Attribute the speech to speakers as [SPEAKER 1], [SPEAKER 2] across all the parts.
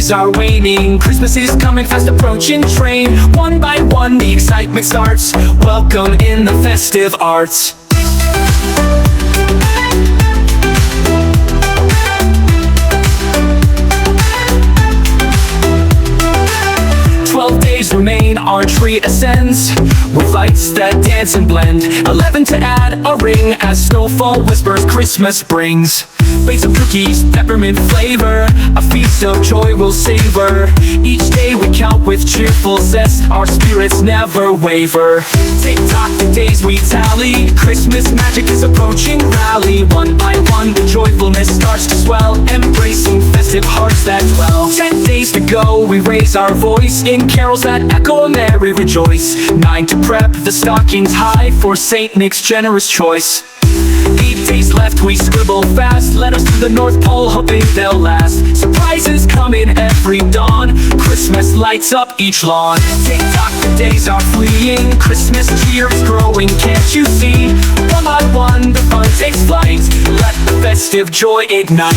[SPEAKER 1] days are waning. Christmas is coming fast, approaching train. One by one the excitement starts. Welcome in the festive arts. Remain, our tree ascends with lights that dance and blend. 11 to add a ring as snowfall whispers Christmas brings. Bakes of cookies, peppermint flavor, a feast of joy we'll savor. Each day we count with cheerful zest, our spirits never waver. Tick-tock the days we tally, Christmas magic is approaching rally. One by one the joyfulness starts to swell, embracing festive hearts that dwell. 10 days to go, we raise our voice in carols that echo a merry rejoice. 9 to prep the stockings high for Saint Nick's generous choice. 8 days left, we scribble fast letters to the North Pole, hoping they'll last. Surprises come in every dawn, Christmas lights up each lawn. Tick-tock, the days are fleeing, Christmas cheer is growing, can't you see? One by one, the fun takes flight, let the festive joy ignite.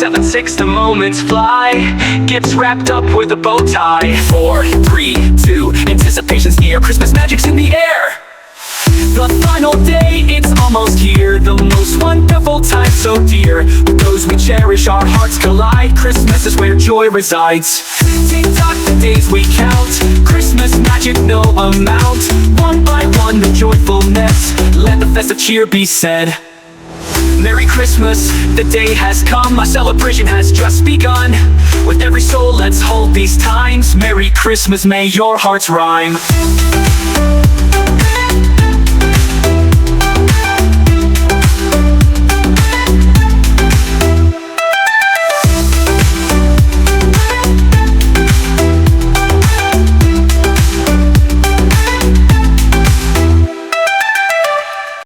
[SPEAKER 1] 7-6, the moments fly, gifts wrapped up with a bow tie. 4, 3, 2, anticipation's near, Christmas magic's in the air. The final day, it's almost here, the most wonderful time so dear. With those we cherish, our hearts collide, Christmas is where joy resides. Tick-tock the days we count, Christmas magic no amount. One by one the joyfulness, let the festive cheer be said. Merry Christmas, the day has come, our celebration has just begun. With every soul, let's hold these times. Merry Christmas, may your hearts rhyme.